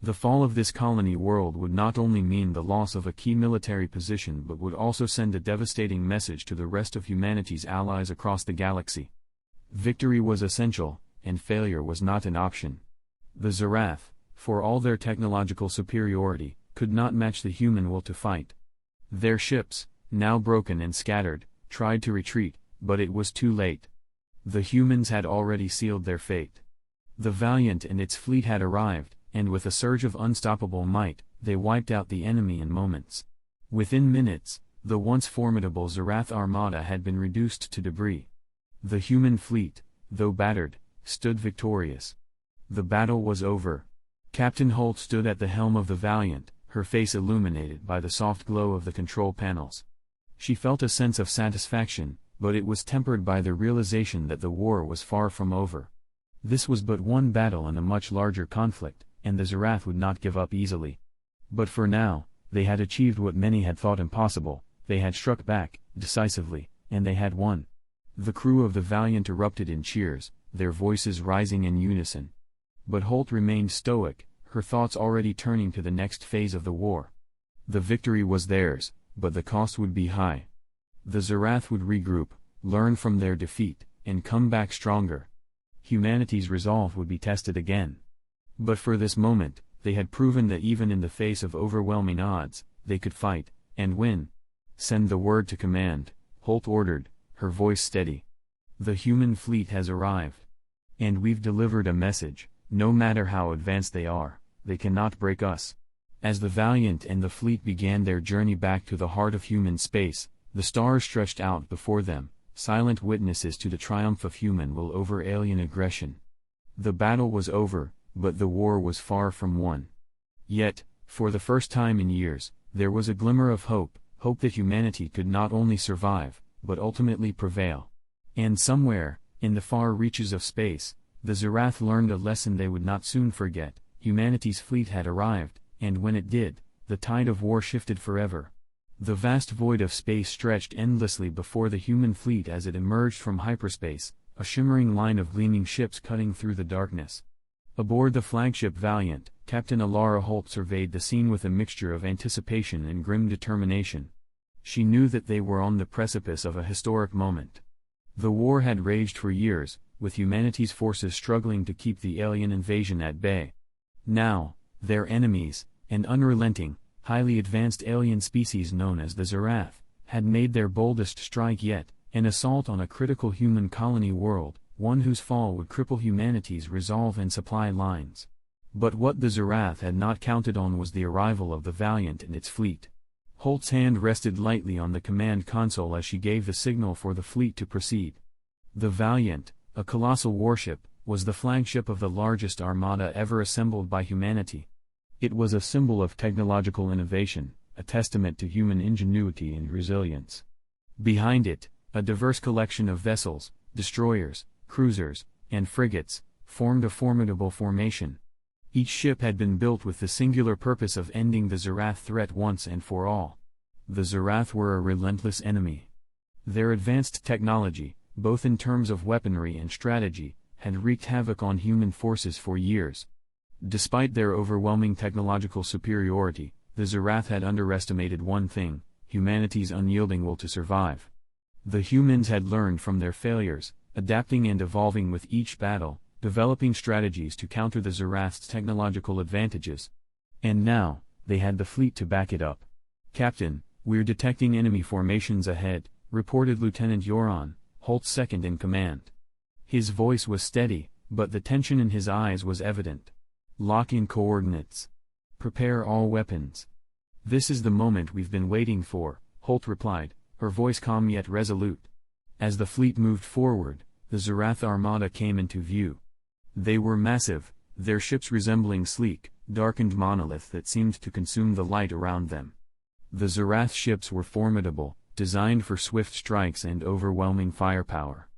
The fall of this colony world would not only mean the loss of a key military position but would also send a devastating message to the rest of humanity's allies across the galaxy. Victory was essential, and failure was not an option. The Zarath, for all their technological superiority, could not match the human will to fight. Their ships, now broken and scattered, tried to retreat, but it was too late. The humans had already sealed their fate. The Valiant and its fleet had arrived, and with a surge of unstoppable might, they wiped out the enemy in moments. Within minutes, the once formidable Zarath armada had been reduced to debris. The human fleet, though battered, stood victorious. The battle was over. Captain Holt stood at the helm of the Valiant, her face illuminated by the soft glow of the control panels. She felt a sense of satisfaction, but it was tempered by the realization that the war was far from over. This was but one battle in a much larger conflict, and the Zarath would not give up easily. But for now, they had achieved what many had thought impossible: they had struck back, decisively, and they had won. The crew of the Valiant erupted in cheers, their voices rising in unison. But Holt remained stoic, her thoughts already turning to the next phase of the war. The victory was theirs, but the cost would be high. The Zarath would regroup, learn from their defeat, and come back stronger. Humanity's resolve would be tested again. But for this moment, they had proven that even in the face of overwhelming odds, they could fight, and win. "Send the word to command," Holt ordered, her voice steady. "The human fleet has arrived. And we've delivered a message: no matter how advanced they are, they cannot break us. As the Valiant and the fleet began their journey back to the heart of human space, the stars stretched out before them, silent witnesses to the triumph of human will over alien aggression. The battle was over, but the war was far from won. Yet, for the first time in years, there was a glimmer of hope that humanity could not only survive, but ultimately prevail. And somewhere, in the far reaches of space, the Zerath learned a lesson they would not soon forget. Humanity's fleet had arrived, and when it did, the tide of war shifted forever. The vast void of space stretched endlessly before the human fleet as it emerged from hyperspace, a shimmering line of gleaming ships cutting through the darkness. Aboard the flagship Valiant, Captain Alara Holt surveyed the scene with a mixture of anticipation and grim determination. She knew that they were on the precipice of a historic moment. The war had raged for years, with humanity's forces struggling to keep the alien invasion at bay. Now, their enemies, an unrelenting, highly advanced alien species known as the Zerath, had made their boldest strike yet, an assault on a critical human colony world, one whose fall would cripple humanity's resolve and supply lines. But what the Zerath had not counted on was the arrival of the Valiant and its fleet. Holt's hand rested lightly on the command console as she gave the signal for the fleet to proceed. The Valiant, a colossal warship, was the flagship of the largest armada ever assembled by humanity. It was a symbol of technological innovation, a testament to human ingenuity and resilience. Behind it, a diverse collection of vessels, destroyers, cruisers, and frigates, formed a formidable formation. Each ship had been built with the singular purpose of ending the Zerath threat once and for all. The Zerath were a relentless enemy. Their advanced technology, both in terms of weaponry and strategy, had wreaked havoc on human forces for years. Despite their overwhelming technological superiority, the Zerath had underestimated one thing: humanity's unyielding will to survive. The humans had learned from their failures, adapting and evolving with each battle, developing strategies to counter the Zerath's technological advantages. And now, they had the fleet to back it up. "Captain, we're detecting enemy formations ahead," reported Lieutenant Yoron, Holt's second in command. His voice was steady, but the tension in his eyes was evident. "Lock in coordinates. Prepare all weapons." "This is the moment we've been waiting for," Holt replied, her voice calm yet resolute. As the fleet moved forward, the Zerath armada came into view. They were massive, their ships resembling sleek, darkened monoliths that seemed to consume the light around them. The Zerath ships were formidable, designed for swift strikes and overwhelming firepower.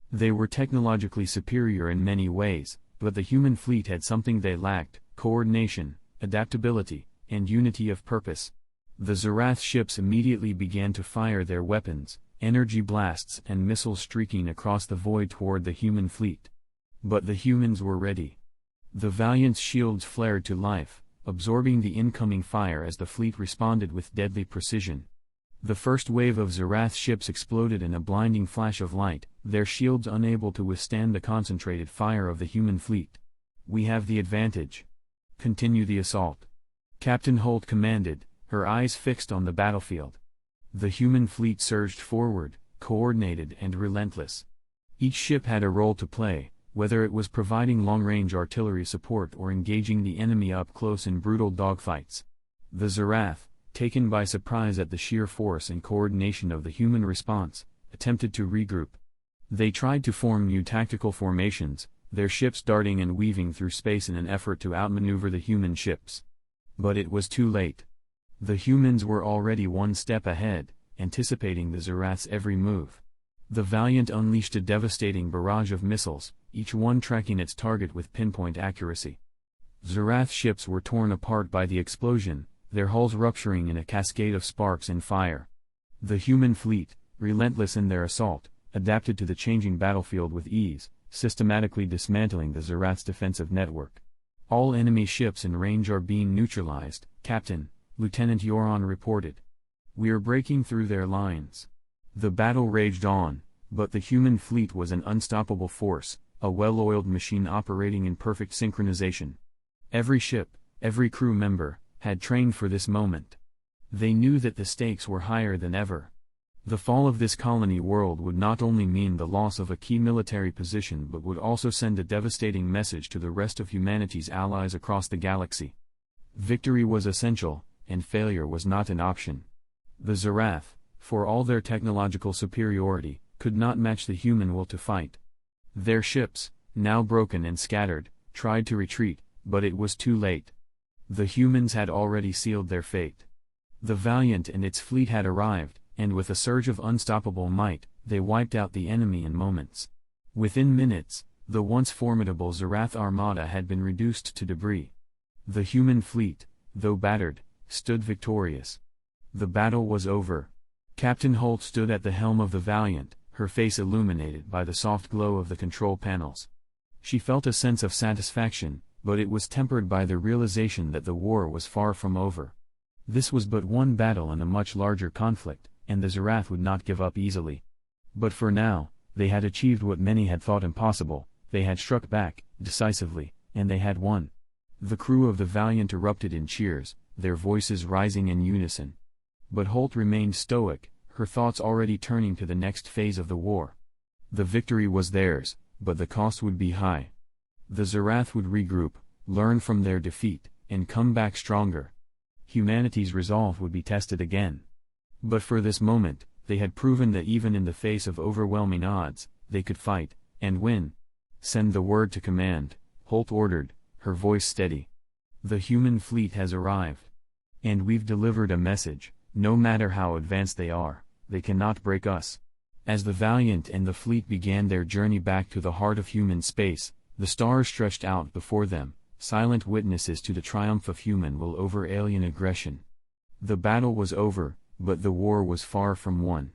They were technologically superior in many ways, but the human fleet had something they lacked: coordination, adaptability, and unity of purpose. The Zerath ships immediately began to fire their weapons, energy blasts and missiles streaking across the void toward the human fleet. But the humans were ready. The Valiant's shields flared to life, absorbing the incoming fire as the fleet responded with deadly precision. The first wave of Zerath ships exploded in a blinding flash of light, their shields unable to withstand the concentrated fire of the human fleet. "We have the advantage. Continue the assault," Captain Holt commanded, her eyes fixed on the battlefield. The human fleet surged forward, coordinated and relentless. Each ship had a role to play, whether it was providing long-range artillery support or engaging the enemy up close in brutal dogfights. The Zerath, taken by surprise at the sheer force and coordination of the human response, attempted to regroup. They tried to form new tactical formations, their ships darting and weaving through space in an effort to outmaneuver the human ships. But it was too late. The humans were already one step ahead, anticipating the Zerath's every move. The Valiant unleashed a devastating barrage of missiles, each one tracking its target with pinpoint accuracy. Zerath ships were torn apart by the explosion, their hulls rupturing in a cascade of sparks and fire. The human fleet, relentless in their assault, adapted to the changing battlefield with ease, systematically dismantling the Zerath's defensive network. "All enemy ships in range are being neutralized, Captain," Lieutenant Yoron reported. "We're breaking through their lines." The battle raged on, but the human fleet was an unstoppable force, a well-oiled machine operating in perfect synchronization. Every ship, every crew member, had trained for this moment. They knew that the stakes were higher than ever. The fall of this colony world would not only mean the loss of a key military position but would also send a devastating message to the rest of humanity's allies across the galaxy. Victory was essential, and failure was not an option. The Zarath, for all their technological superiority, could not match the human will to fight. Their ships, now broken and scattered, tried to retreat, but it was too late. The humans had already sealed their fate. The Valiant and its fleet had arrived, and with a surge of unstoppable might, they wiped out the enemy in moments. Within minutes, the once formidable Zarath armada had been reduced to debris. The human fleet, though battered, stood victorious. The battle was over. Captain Holt stood at the helm of the Valiant, her face illuminated by the soft glow of the control panels. She felt a sense of satisfaction, but it was tempered by the realization that the war was far from over. This was but one battle in a much larger conflict, and the Zarath would not give up easily. But for now, they had achieved what many had thought impossible. They had struck back, decisively, and they had won. The crew of the Valiant erupted in cheers, their voices rising in unison. But Holt remained stoic, her thoughts already turning to the next phase of the war. The victory was theirs, but the cost would be high. The Zarath would regroup, learn from their defeat, and come back stronger. Humanity's resolve would be tested again. But for this moment, they had proven that even in the face of overwhelming odds, they could fight, and win. "Send the word to command," Holt ordered, her voice steady. "The human fleet has arrived. And we've delivered a message, no matter how advanced they are, they cannot break us." As the Valiant and the fleet began their journey back to the heart of human space, the stars stretched out before them, silent witnesses to the triumph of human will over alien aggression. The battle was over, but the war was far from won.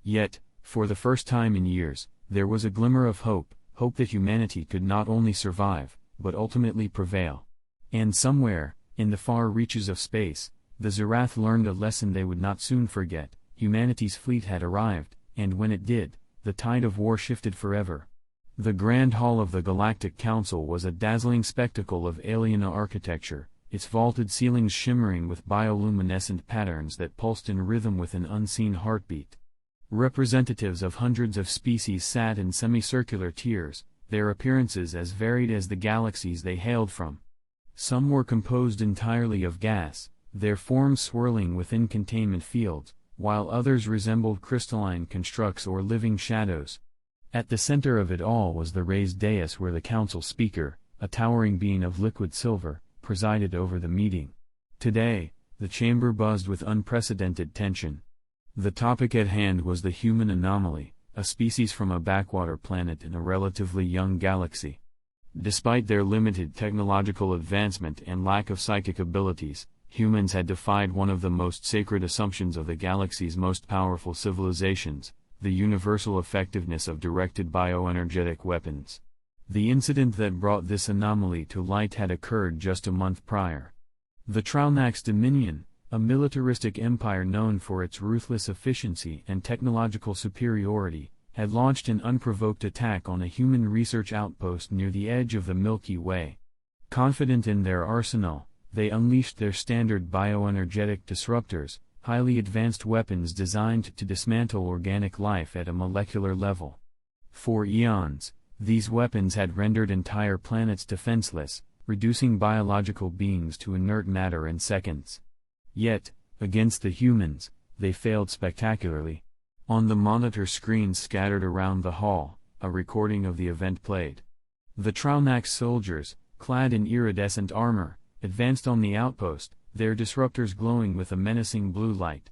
Yet, for the first time in years, there was a glimmer of hope that humanity could not only survive, but ultimately prevail. And somewhere, in the far reaches of space, the Zarath learned a lesson they would not soon forget. Humanity's fleet had arrived, and when it did, the tide of war shifted forever. The Grand Hall of the Galactic Council was a dazzling spectacle of alien architecture, its vaulted ceilings shimmering with bioluminescent patterns that pulsed in rhythm with an unseen heartbeat. Representatives of hundreds of species sat in semicircular tiers, their appearances as varied as the galaxies they hailed from. Some were composed entirely of gas, their forms swirling within containment fields, while others resembled crystalline constructs or living shadows. At the center of it all was the raised dais where the council speaker, a towering being of liquid silver, presided over the meeting. Today, the chamber buzzed with unprecedented tension. The topic at hand was the human anomaly, a species from a backwater planet in a relatively young galaxy. Despite their limited technological advancement and lack of psychic abilities, humans had defied one of the most sacred assumptions of the galaxy's most powerful civilizations, the universal effectiveness of directed bioenergetic weapons. The incident that brought this anomaly to light had occurred just a month prior. The Tralnax Dominion, a militaristic empire known for its ruthless efficiency and technological superiority, had launched an unprovoked attack on a human research outpost near the edge of the Milky Way. Confident in their arsenal, they unleashed their standard bioenergetic disruptors, highly advanced weapons designed to dismantle organic life at a molecular level. For eons, these weapons had rendered entire planets defenseless, reducing biological beings to inert matter in seconds. Yet, against the humans, they failed spectacularly. On the monitor screens scattered around the hall, a recording of the event played. The Tralnax soldiers, clad in iridescent armor, advanced on the outpost, their disruptors glowing with a menacing blue light.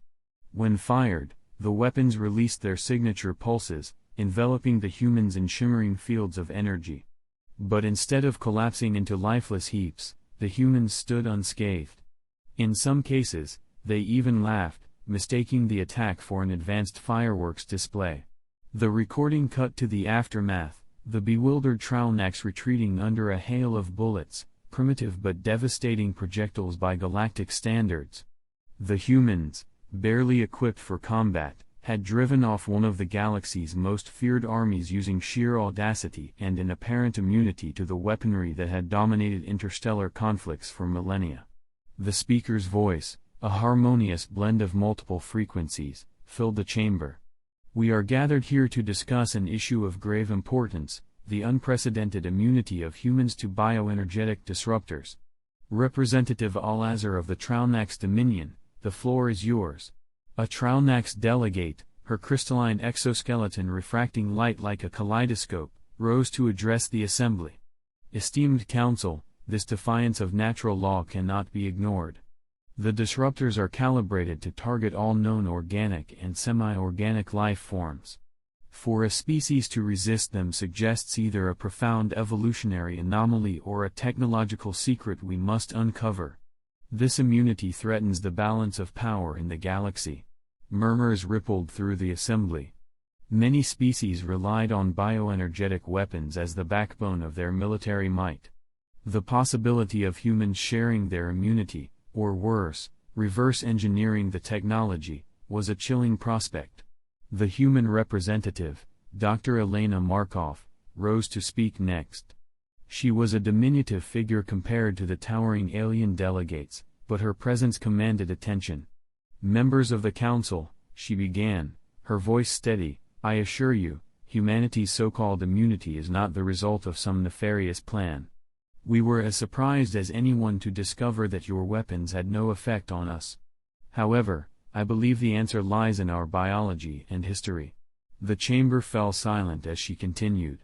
When fired, the weapons released their signature pulses, enveloping the humans in shimmering fields of energy. But instead of collapsing into lifeless heaps, the humans stood unscathed. In some cases, they even laughed, mistaking the attack for an advanced fireworks display. The recording cut to the aftermath, the bewildered Tralnax retreating under a hail of bullets, primitive but devastating projectiles by galactic standards. The humans, barely equipped for combat, had driven off one of the galaxy's most feared armies using sheer audacity and an apparent immunity to the weaponry that had dominated interstellar conflicts for millennia. The speaker's voice, a harmonious blend of multiple frequencies, filled the chamber. "We are gathered here to discuss an issue of grave importance, the unprecedented immunity of humans to bioenergetic disruptors. Representative Al-Azhar of the Traunax Dominion, the floor is yours. A Traunax delegate, her crystalline exoskeleton refracting light like a kaleidoscope, rose to address the assembly. Esteemed Council, this defiance of natural law cannot be ignored. The disruptors are calibrated to target all known organic and semi-organic life forms. For a species to resist them suggests either a profound evolutionary anomaly or a technological secret we must uncover. This immunity threatens the balance of power in the galaxy. Murmurs rippled through the assembly. Many species relied on bioenergetic weapons as the backbone of their military might. The possibility of humans sharing their immunity, or worse, reverse engineering the technology, was a chilling prospect. The human representative, Dr. Elena Markov, rose to speak next. She was a diminutive figure compared to the towering alien delegates, but her presence commanded attention. Members of the Council, she began, her voice steady, I assure you, humanity's so-called immunity is not the result of some nefarious plan. We were as surprised as anyone to discover that your weapons had no effect on us. However, I believe the answer lies in our biology and history. The chamber fell silent as she continued.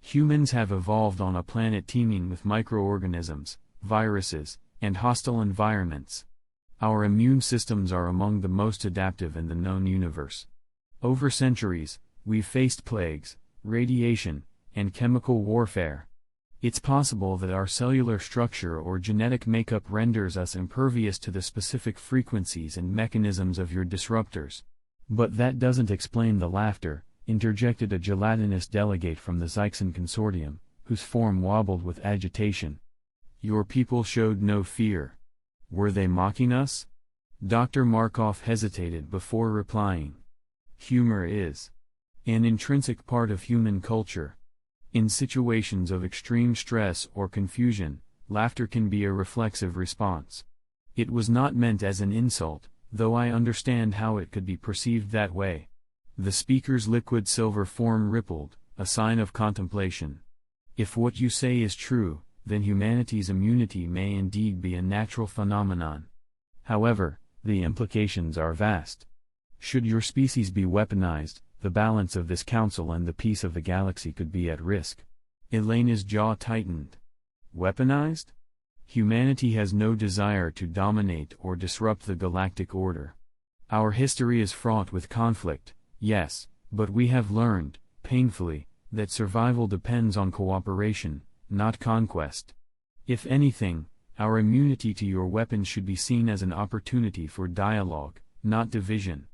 Humans have evolved on a planet teeming with microorganisms, viruses, and hostile environments. Our immune systems are among the most adaptive in the known universe. Over centuries, we've faced plagues, radiation, and chemical warfare. It's possible that our cellular structure or genetic makeup renders us impervious to the specific frequencies and mechanisms of your disruptors. But that doesn't explain the laughter, interjected a gelatinous delegate from the Zyxon consortium, whose form wobbled with agitation. Your people showed no fear. Were they mocking us? Dr. Markov hesitated before replying. Humor is an intrinsic part of human culture. In situations of extreme stress or confusion, laughter can be a reflexive response. It was not meant as an insult, though I understand how it could be perceived that way. The speaker's liquid silver form rippled, a sign of contemplation. If what you say is true, then humanity's immunity may indeed be a natural phenomenon. However, the implications are vast. Should your species be weaponized, the balance of this council and the peace of the galaxy could be at risk. Elena's jaw tightened. Weaponized? Humanity has no desire to dominate or disrupt the galactic order. Our history is fraught with conflict, yes, but we have learned, painfully, that survival depends on cooperation, not conquest. If anything, our immunity to your weapons should be seen as an opportunity for dialogue, not division.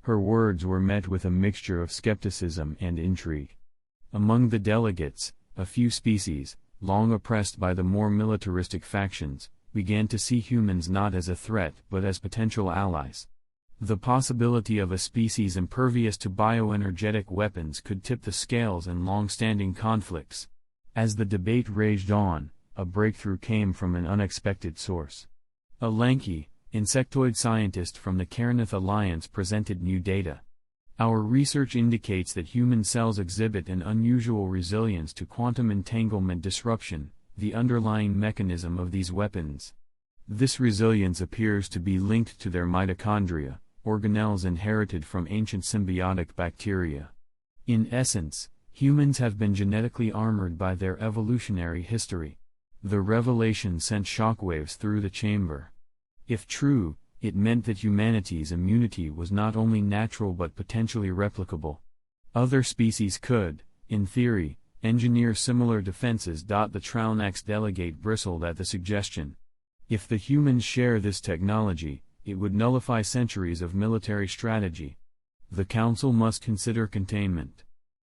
Her words were met with a mixture of skepticism and intrigue. Among the delegates, a few species, long oppressed by the more militaristic factions, began to see humans not as a threat but as potential allies. The possibility of a species impervious to bioenergetic weapons could tip the scales in long-standing conflicts. As the debate raged on, a breakthrough came from an unexpected source. A lanky, insectoid scientist from the Carnath Alliance presented new data. Our research indicates that human cells exhibit an unusual resilience to quantum entanglement disruption, the underlying mechanism of these weapons. This resilience appears to be linked to their mitochondria, organelles inherited from ancient symbiotic bacteria. In essence, humans have been genetically armored by their evolutionary history. The revelation sent shockwaves through the chamber. If true, it meant that humanity's immunity was not only natural but potentially replicable. Other species could, in theory, engineer similar defenses. The Traunax delegate bristled at the suggestion. If the humans share this technology, it would nullify centuries of military strategy. The Council must consider containment.